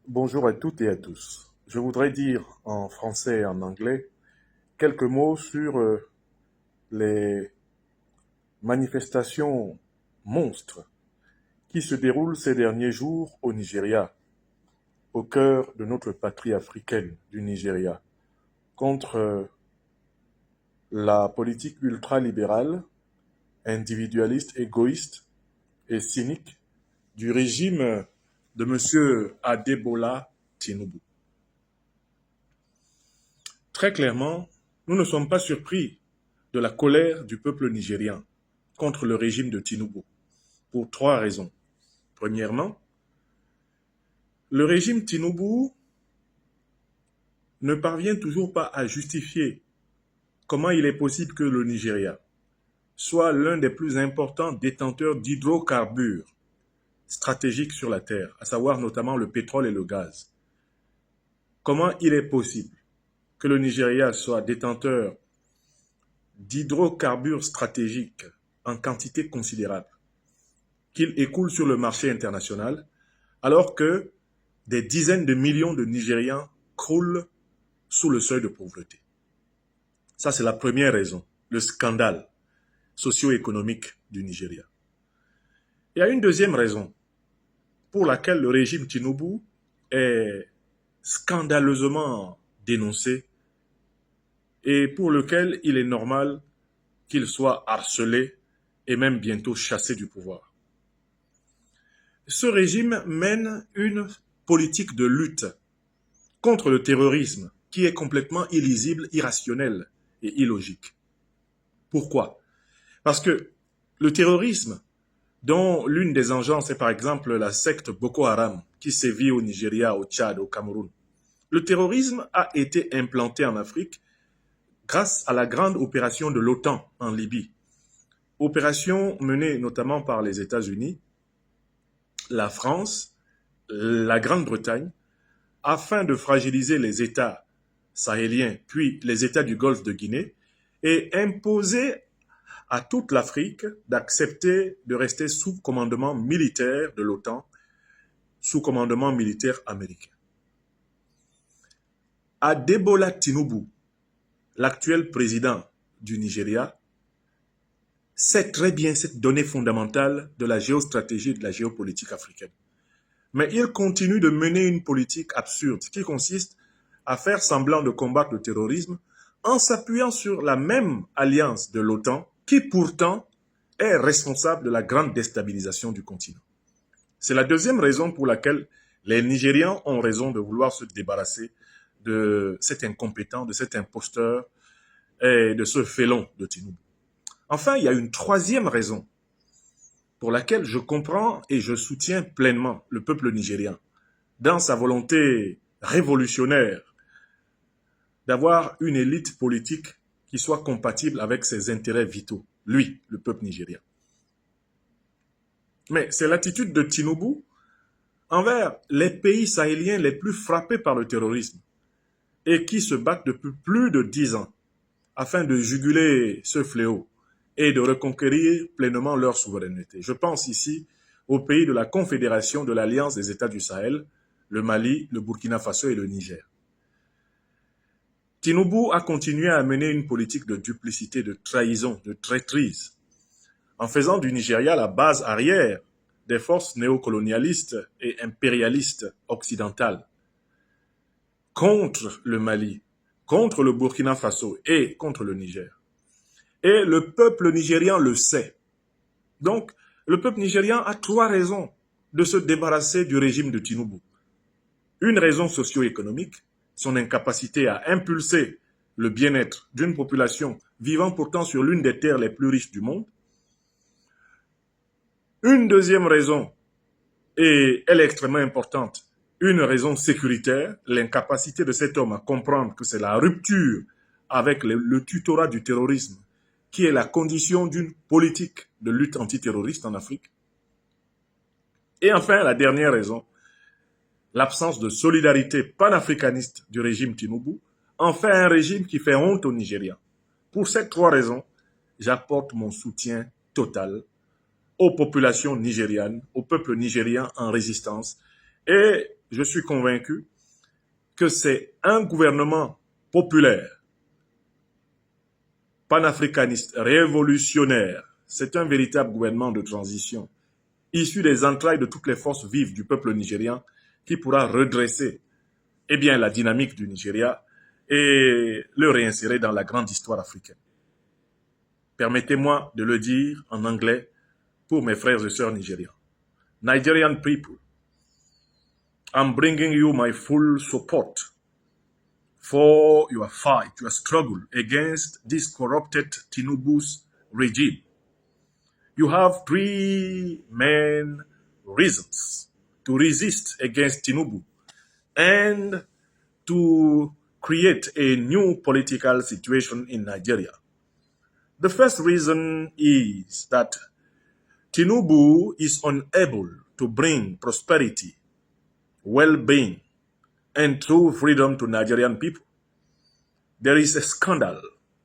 Bonjour à toutes et à tous. Je voudrais dire en français et en anglais quelques mots sur les manifestations monstres qui se déroulent ces derniers jours au Nigeria, au cœur de notre patrie africaine du Nigeria, contre la politique ultralibérale, individualiste, égoïste et cynique du régime de M. Adebola Tinubu. Très clairement, nous ne sommes pas surpris de la colère du peuple nigérien contre le régime de Tinubu, pour trois raisons. Premièrement, le régime Tinubu ne parvient toujours pas à justifier comment il est possible que le Nigeria soit l'un des plus importants détenteurs d'hydrocarbures stratégiques sur la Terre, à savoir notamment le pétrole et le gaz. Comment il est possible que le Nigeria soit détenteur d'hydrocarbures stratégiques en quantité considérable, qu'il écoule sur le marché international, alors que des dizaines de millions de Nigérians croulent sous le seuil de pauvreté. Ça, c'est la première raison, le scandale socio-économique du Nigeria. Il y a une deuxième raison pour laquelle le régime Tinubu est scandaleusement dénoncé et pour lequel il est normal qu'il soit harcelé et même bientôt chassé du pouvoir. Ce régime mène une politique de lutte contre le terrorisme qui est complètement illisible, irrationnel et illogique. Pourquoi? Parce que le terrorisme, dont l'une des engences est par exemple la secte Boko Haram, qui sévit au Nigeria, au Tchad, au Cameroun, le terrorisme a été implanté en Afrique grâce à la grande opération de l'OTAN en Libye. Opération menée notamment par les États-Unis, la France, la Grande-Bretagne, afin de fragiliser les États sahéliens, puis les États du Golfe de Guinée, et imposer à toute l'Afrique d'accepter de rester sous commandement militaire de l'OTAN, sous commandement militaire américain. Adebola Tinubu, l'actuel président du Nigeria, sait très bien cette donnée fondamentale de la géostratégie et de la géopolitique africaine. Mais il continue de mener une politique absurde qui consiste à faire semblant de combattre le terrorisme en s'appuyant sur la même alliance de l'OTAN qui pourtant est responsable de la grande déstabilisation du continent. C'est la deuxième raison pour laquelle les Nigérians ont raison de vouloir se débarrasser de cet incompétent, de cet imposteur et de ce félon de Tinubu. Enfin, il y a une troisième raison pour laquelle je comprends et je soutiens pleinement le peuple nigérien dans sa volonté révolutionnaire d'avoir une élite politique qui soit compatible avec ses intérêts vitaux, lui, le peuple nigérien. Mais c'est l'attitude de Tinubu envers les pays sahéliens les plus frappés par le terrorisme et qui se battent depuis plus de 10 ans afin de juguler ce fléau et de reconquérir pleinement leur souveraineté. Je pense ici aux pays de la Confédération de l'Alliance des États du Sahel, le Mali, le Burkina Faso et le Niger. Tinubu a continué à mener une politique de duplicité, de trahison, de traîtrise, en faisant du Nigeria la base arrière des forces néocolonialistes et impérialistes occidentales contre le Mali, contre le Burkina Faso et contre le Niger. Et le peuple nigérian le sait. Donc, le peuple nigérian a trois raisons de se débarrasser du régime de Tinubu. Une raison socio-économique, son incapacité à impulser le bien-être d'une population vivant pourtant sur l'une des terres les plus riches du monde. Une deuxième raison, et elle est extrêmement importante, une raison sécuritaire, l'incapacité de cet homme à comprendre que c'est la rupture avec le tutorat du terrorisme qui est la condition d'une politique de lutte antiterroriste en Afrique. Et enfin, la dernière raison, l'absence de solidarité panafricaniste du régime Tinubu, enfin un régime qui fait honte aux Nigérians. Pour ces trois raisons, j'apporte mon soutien total aux populations nigérianes, au peuple nigérien en résistance et je suis convaincu que c'est un gouvernement populaire, panafricaniste, révolutionnaire. C'est un véritable gouvernement de transition, issu des entrailles de toutes les forces vives du peuple nigérian, qui pourra redresser la dynamique du Nigeria et le réinsérer dans la grande histoire africaine. Permettez-moi de le dire en anglais pour mes frères et sœurs nigérians. Nigerian people, I'm bringing you my full support for your fight, your struggle against this corrupted Tinubu's regime. You have three main reasons to resist against Tinubu and to create a new political situation in Nigeria. The first reason is that Tinubu is unable to bring prosperity, well-being, and true freedom to Nigerian people. There is a scandal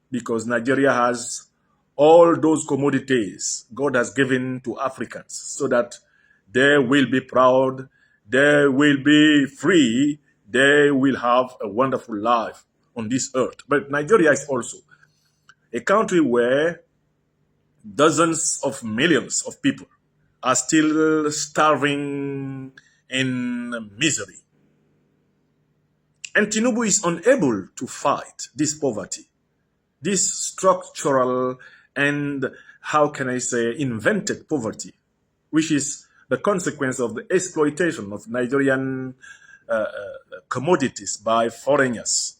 because Nigeria has all those commodities God has given to Africans so that they will be proud, they will be free, they will have a wonderful life on this earth. But Nigeria is also a country where dozens of millions of people are still starving in misery. And Tinubu is unable to fight this poverty, this structural and, how can I say, invented poverty, which is the consequence of the exploitation of Nigerian commodities by foreigners.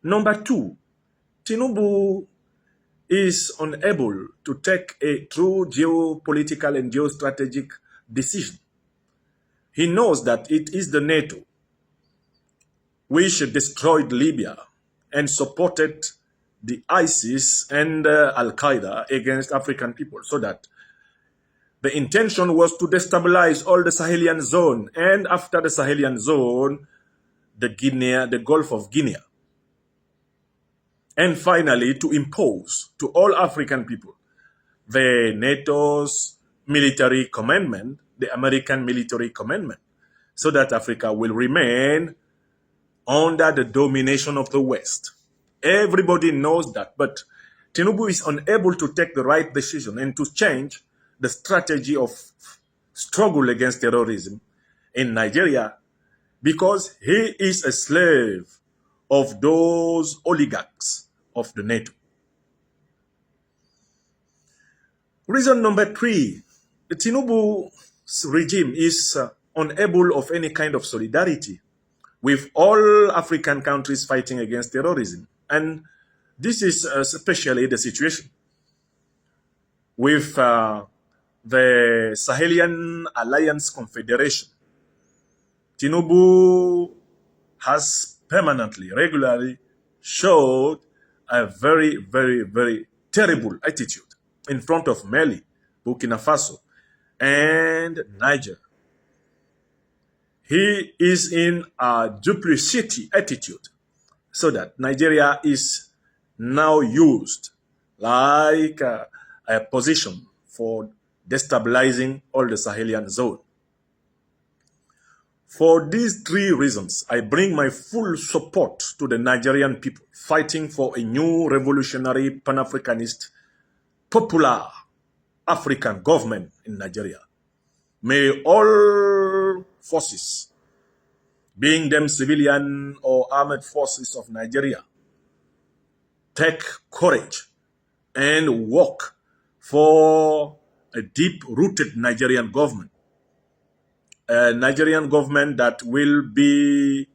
Number two, Tinubu is unable to take a true geopolitical and geostrategic decision. He knows that it is the NATO which destroyed Libya and supported the ISIS and Al-Qaeda against African people, so that the intention was to destabilize all the Sahelian zone, and after the Sahelian zone, the Gulf of Guinea. And finally, to impose to all African people the NATO's military commandment, the American military commandment, so that Africa will remain under the domination of the West. Everybody knows that, but Tinubu is unable to take the right decision and to change the strategy of struggle against terrorism in Nigeria because he is a slave of those oligarchs of the NATO. Reason number three, the Tinubu's regime is unable of any kind of solidarity with all African countries fighting against terrorism. And this is especially the situation with the Sahelian Alliance Confederation. Tinubu has permanently, regularly showed a very, very, very terrible attitude in front of Mali, Burkina Faso, and Niger. He is in a duplicity attitude, so that Nigeria is now used like a position for destabilizing all the Sahelian zone. For these three reasons, I bring my full support to the Nigerian people fighting for a new revolutionary Pan-Africanist popular African government in Nigeria. May all forces, being them civilian or armed forces of Nigeria, take courage and work for a deep-rooted Nigerian government. A Nigerian government that will be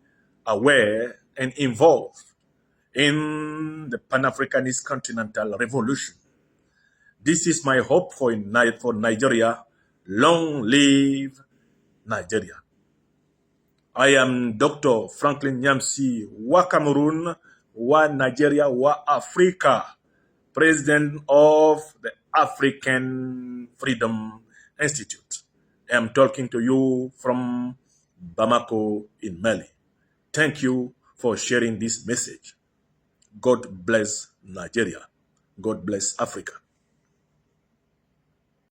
aware and involved in the Pan-Africanist continental revolution. This is my hope for Nigeria. Long live Nigeria. I am Dr. Franklin Nyamsi wa Cameroon, wa Nigeria, wa Africa, President of the African Freedom Institute. I am talking to you from Bamako in Mali. Thank you for sharing this message. God bless Nigeria. God bless Africa.